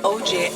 OJ.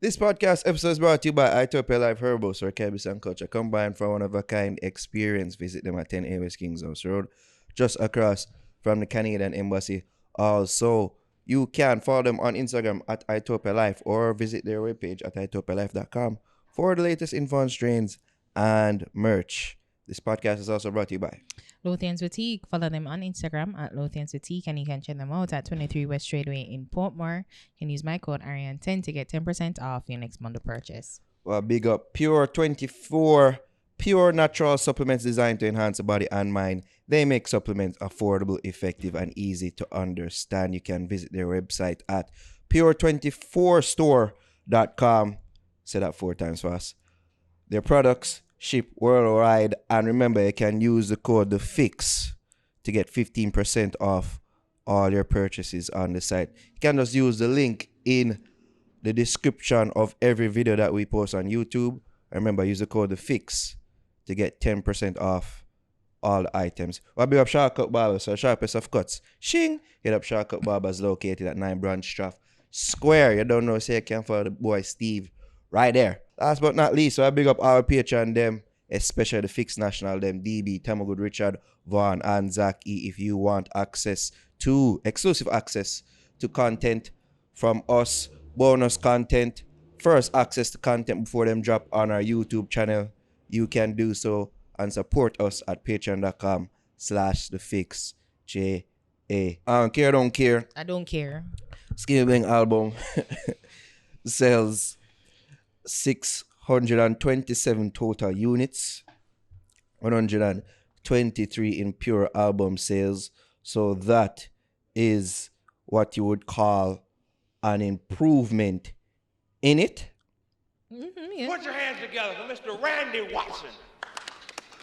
This podcast episode is brought to you by Itopia Life Herbals, where cannabis and culture combined for one-of-a-kind experience. Visit them at 10 West Kings House Road, just across from the Canadian Embassy. Also, you can follow them on Instagram at Itopia Life or visit their webpage at itopialife.com for the latest info on strains and merch. This podcast is also brought to you by Lothian's Boutique. Follow them on Instagram at Lothian's Boutique, and you can check them out at 23 West Tradeway in Portmore. You can use my code Ari and 10 to get 10% off your next month of purchase. Well, big up Pure 24, pure natural supplements designed to enhance the body and mind. They make supplements affordable, effective, and easy to understand. You can visit their website at pure24store.com. Say that 4 times fast. Their products ship worldwide, and remember, you can use the code The Fix to get 15% off all your purchases on the site. You can just use the link in the description of every video that we post on YouTube. Remember, use the code The Fix to get 10% off all the items. Well, big up Shortcut Barber, so sharpest of cuts. Shing! Hit up Shortcut Barbers located at 9 Branchstraff Square. You don't know, say you can follow the boy Steve right there. Last but not least, so I big up our Patreon them, especially the Fix National them, DB, Tamagood, Richard, Vaughn, and Zach E. If you want exclusive access to content from us, bonus content, first access to content before them drop on our YouTube channel, you can do so and support us at patreon.com/thefixja. I don't care. I don't care. Skillibeng album sells 627 total units, 123 in pure album sales. So that is what you would call an improvement in it. Mm-hmm, yeah. Put your hands together for Mr. Randy Watson.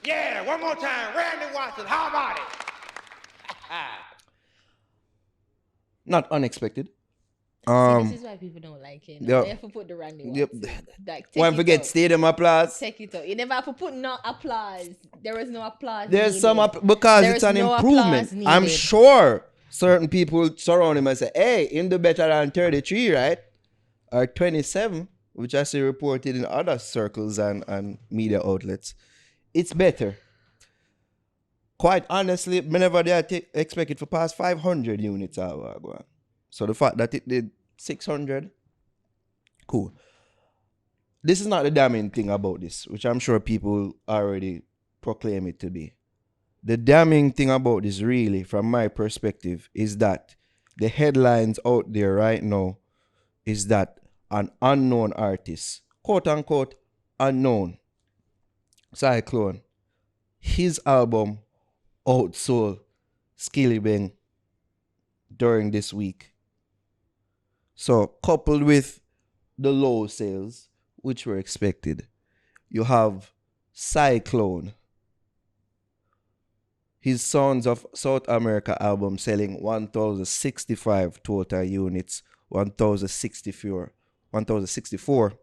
Yeah, one more time. Randy Watson, how about it? Not unexpected. This is why people don't like it. Yep. They have to put the Randy Yep. Watson. Like, One forget stadium applause. Take it out. You never have to put no applause. There was no applause. There's needed. some because There it's is an no improvement. applause I'm needed. sure certain people surround him and say, hey, him do better than 33, right? Or 27, which I see reported in other circles and media outlets. It's better. Quite honestly, whenever they expect it for past 500 units. So the fact that it did 600, cool. This is not the damning thing about this, which I'm sure people already proclaim it to be. The damning thing about this, really, from my perspective, is that the headlines out there right now is that an unknown artist, quote unquote unknown, Xyclone, his album Outsold Skillibeng during this week. So, coupled with the low sales, which were expected, you have Xyclone, his Sounds of South America album selling 1,065 total units, 1,064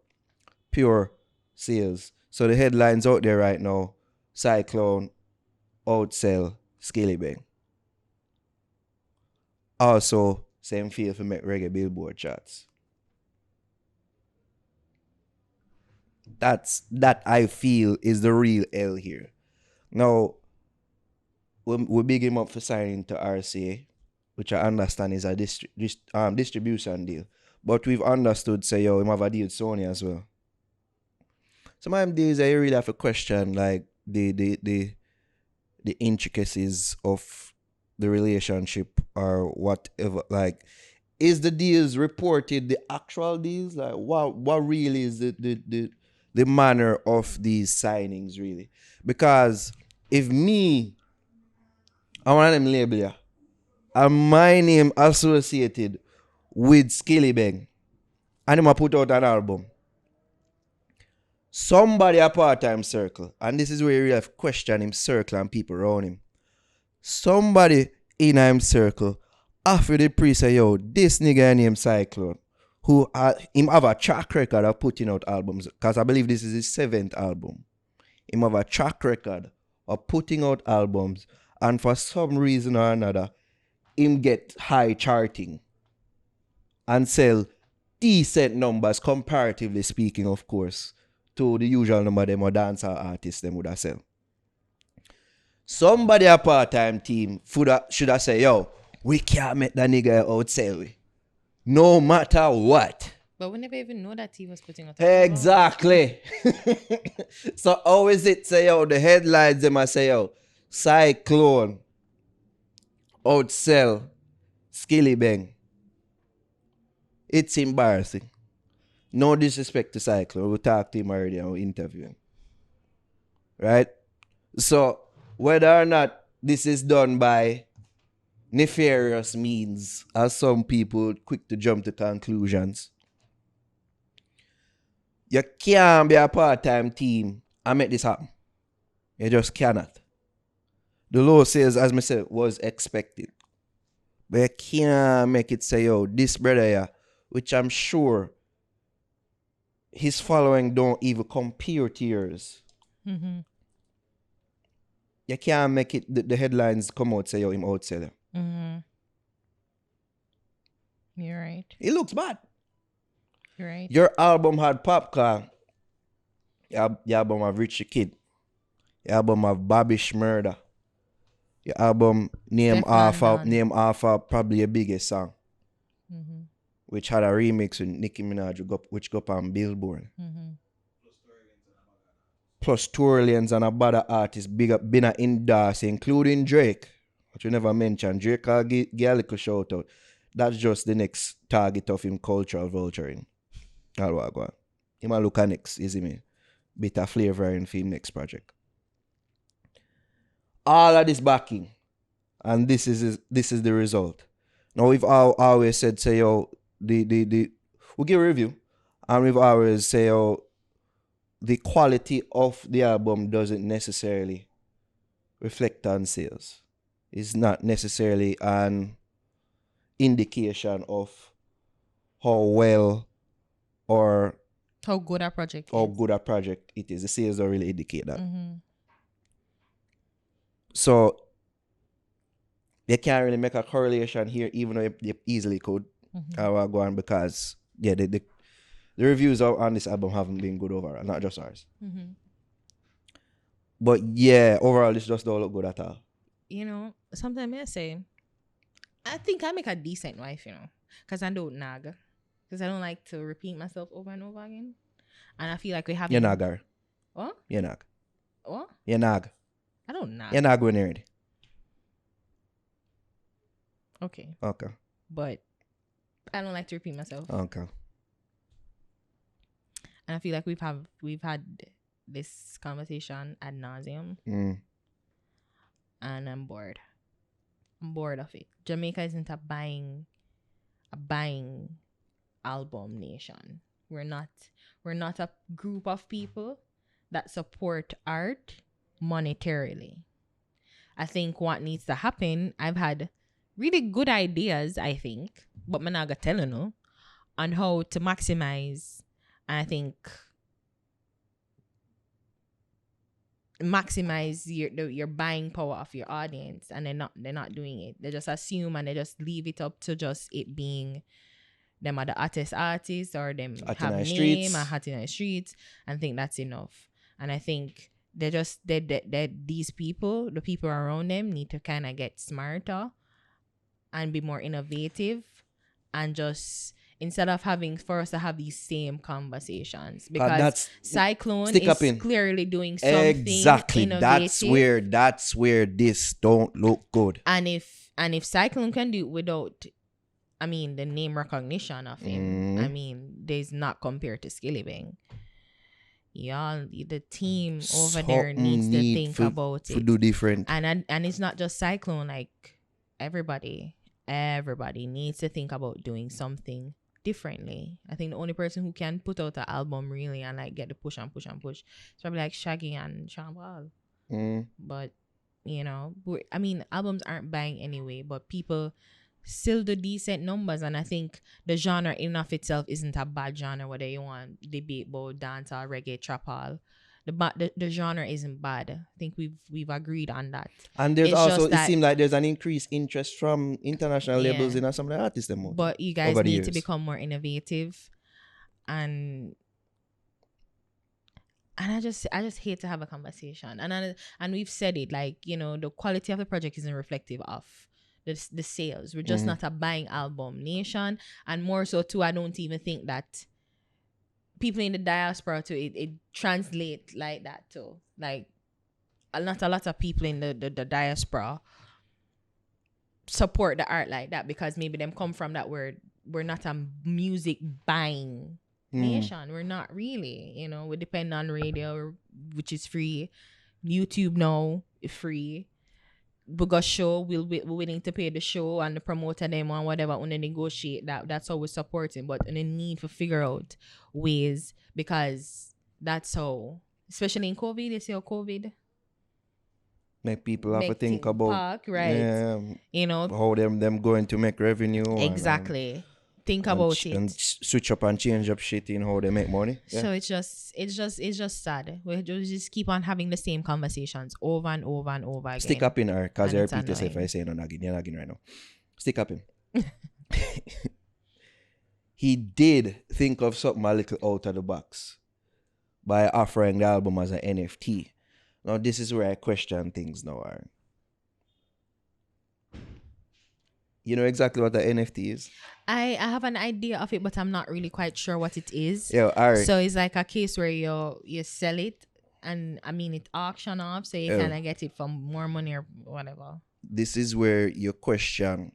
pure sales. So the headlines out there right now, Xyclone outsell Skillibeng. Also, same feel for make reggae Billboard charts. That I feel is the real L here. Now, we big him up for signing to RCA, which I understand is a distribution deal. But we've understood, say, yo, him have a deal with Sony as well. Some of them days I really have to question, like, the intricacies of the relationship or whatever. Like, is the deals reported the actual deals? Like, what really is the manner of these signings, really? Because if I want them label ya, and my name associated with Skillibeng, and him a put out an album, somebody a part-time circle, and this is where you really have to question him circle and people around him. Somebody in him circle after the pre say, yo, this nigga named Xyclone, who him have a track record of putting out albums, because I believe this is his 7th album. Him have a track record of putting out albums, and for some reason or another, him get high charting and sell decent numbers, comparatively speaking, of course, to the usual number them or dancehall artists them would have sell. Somebody a part-time team should have said, yo, we can't make that nigga outsell we. No matter what. But we never even know that he was putting out. Exactly. So how is it say, yo, the headlines them a say, yo, Xyclone outsell Skillibeng. It's embarrassing. No disrespect to Xyclone. We talked to him already and we interview him. Right? So whether or not this is done by nefarious means, as some people quick to jump to conclusions, you can't be a part-time team and make this happen. You just cannot. The law says, as I said, was expected. But you can't make it say, yo, this brother here, which I'm sure his following don't even compare to yours. Mm-hmm. You can't make it, the headlines come out, say, yo, him outseller. Mm-hmm. You're right. It looks bad. You're right. Your album had popcorn. Your album have Rich the Kid. Your album have Babish Murder. Your album name off of probably your biggest song. Mm-hmm. Which had a remix with Nicki Minaj which got on Billboard. Mm-hmm. Plus Tourlians and a bad artist been a endorse, including Drake, which we never mentioned. Drake will give a little shout out. That's just the next target of him cultural vulturing. All what go on. Him a look at next, is me. Bit of flavor in film next project. All of this backing, and this is the result. Now we've always said, say, yo, we give a review, and we've always say, yo, the quality of the album doesn't necessarily reflect on sales. It's not necessarily an indication of how well or how good a project it is. The sales don't really indicate that. Mm-hmm. So they can't really make a correlation here, even though they easily could. Mm-hmm. Go on because the reviews on this album haven't been good overall, not just ours. Mm-hmm. But yeah, overall this just don't look good at all. You know, sometimes I say, I think I make a decent wife, you know, because I don't nag. Because I don't like to repeat myself over and over again. And I feel like we have... You nagger. What? You nag. What? You nag. I don't nag. You nag when you're ready. Okay. Okay. But I don't like to repeat myself. Okay. And I feel like we've had this conversation ad nauseum. Mm. And I'm bored. I'm bored of it. Jamaica isn't a buying album nation. We're not a group of people that support art monetarily. I think what needs to happen, I've had really good ideas, I think, but I'm not gonna tell you on how to maximize, and I think maximize your buying power of your audience, and they're not doing it. They just assume and they just leave it up to just it being them are the artists or them have a name and hot in the streets and think that's enough. And I think these people, the people around them, need to kind of get smarter and be more innovative, and just instead of having for us to have these same conversations, because Xyclone is clearly doing something exactly innovative. That's where this don't look good. And if Xyclone can do it without, I mean, the name recognition of him, I mean, there's not compared to Skillibeng. Y'all, the team over there needs to think about it. To do different. And it's not just Xyclone, like everybody needs to think about doing something differently. I think the only person who can put out an album really and like get the push is probably like Shaggy and Sean Paul. But you know, I mean, albums aren't buying anyway, but people still do decent numbers, and I think the genre in of itself isn't a bad genre, whether you want debate about dance or reggae, trap all. the genre isn't bad. I think we've agreed on that. And there's also, it seems like there's an increased interest from international labels in some of the artists. But you guys need to become more innovative, and I just hate to have a conversation. And we've said it, like, you know, the quality of the project isn't reflective of the sales. We're just not a buying album nation. And more so too, I don't even think that people in the diaspora too, it translates like that too. Like, not a lot of people in the diaspora support the art like that, because maybe them come from that word. We're not a music buying nation. We're not really, you know. We depend on radio, which is free. YouTube now is free. We got show, we're willing to pay the show and the promoter them and whatever when they negotiate that. That's how we're supporting. But they need to figure out ways, because that's how, especially in COVID, they say COVID make people have to think about right. You know, how them going to make revenue. Exactly. Think about it and switch up and change up shit in how they make money. Yeah. So it's just sad. We just keep on having the same conversations over and over and over again. Stick up in her, because you repeat yourself. I say no nagging. You're nagging right now. Stick up in. He did think of something a little out of the box by offering the album as an NFT. Now this is where I question things now. Aaron. You know exactly what the NFT is? I have an idea of it, but I'm not really quite sure what it is. Yeah, all right. So it's like a case where you sell it, and I mean it auction off, so you kind of get it for more money or whatever. This is where you question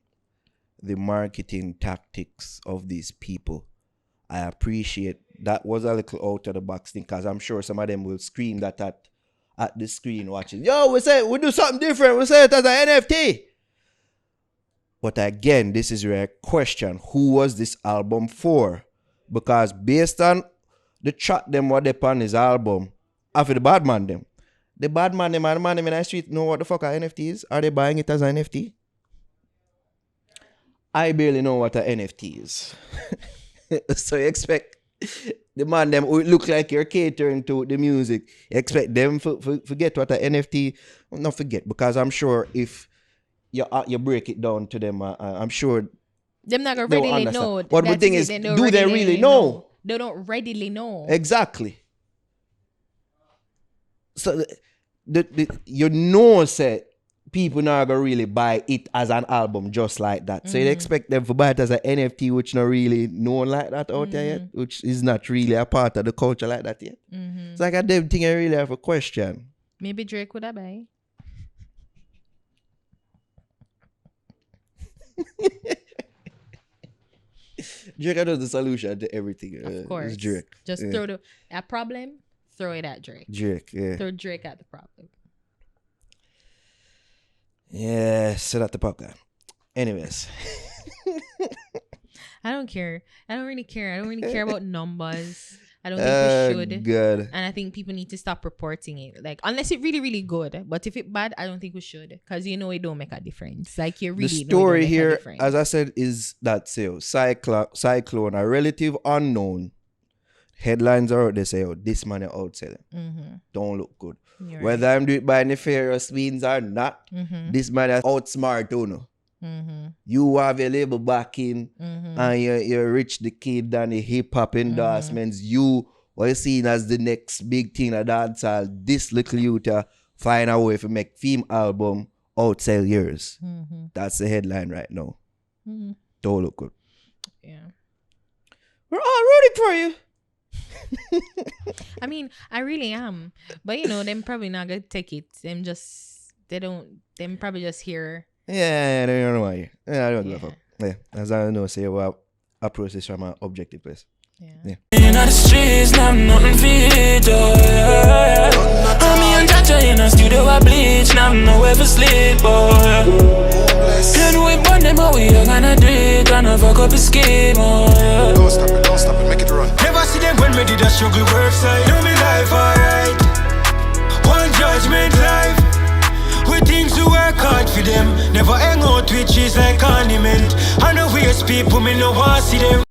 the marketing tactics of these people. I appreciate that was a little out of the box thing, because I'm sure some of them will scream that at the screen watching. Yo, we do something different. We say it as an NFT. But again, this is where I question, who was this album for? Because based on the chat them what they on his album, after the bad man them, the bad man them and the man them in the street know what the fuck an NFT is? Are they buying it as an NFT? I barely know what an NFT is. So you expect the man them who look like you're catering to the music, you expect them forget what an NFT, not forget, because I'm sure if you break it down to them, I'm sure them not gonna readily know. But the thing is, do they really know? They don't readily know. Exactly. So you know, say people not gonna really buy it as an album just like that. So you expect them to buy it as an NFT, which not really known like that out there yet, which is not really a part of the culture like that yet. It's like a damn thing I really have a question. Maybe Drake would have buy. Drake knows the solution to everything. Of course. It's Drake. Just throw a problem, throw it at Drake. Throw Drake at the problem. Yeah, set up the popcorn. Anyways. I don't care. I don't really care. I don't really care about numbers. I don't think we should. Good. And I think people need to stop reporting it. Like, unless it's really, really good. But if it's bad, I don't think we should. Because you know it don't make a difference. Like, you really the story here, as I said, is that Xyclone, a relative unknown. Headlines are out, they say, oh, this man is outselling. Don't look good. You're Whether I'm doing it by nefarious means or not, this man is outsmart, you know. You have a label backing and you're rich the kid and the hip-hop endorsements. You are seen as the next big thing at dancehall. This little youth find a way to make theme album outsell yours. That's the headline right now. Don't look good. Yeah. We're all rooting for you. I mean, I really am. But you know, them probably not gonna take it. Them probably just hear. Yeah, I don't know why. Yeah, I don't give a fuck. Yeah, as I know, say we approach this from an objective place. Yeah. In the streets, now I'm nothing fit. I'm in Jaja in a studio, I bleach. Now I'm nowhere for sleep. And we burn them out, we are gonna do it. Gonna fuck up a scheme. Don't stop it, make it run. Never see them when we did a struggle work side. Know me life, alright. One judgment life. We things to work hard for them. Never hang out with cheese like ornament. I know we as people, me no want see them.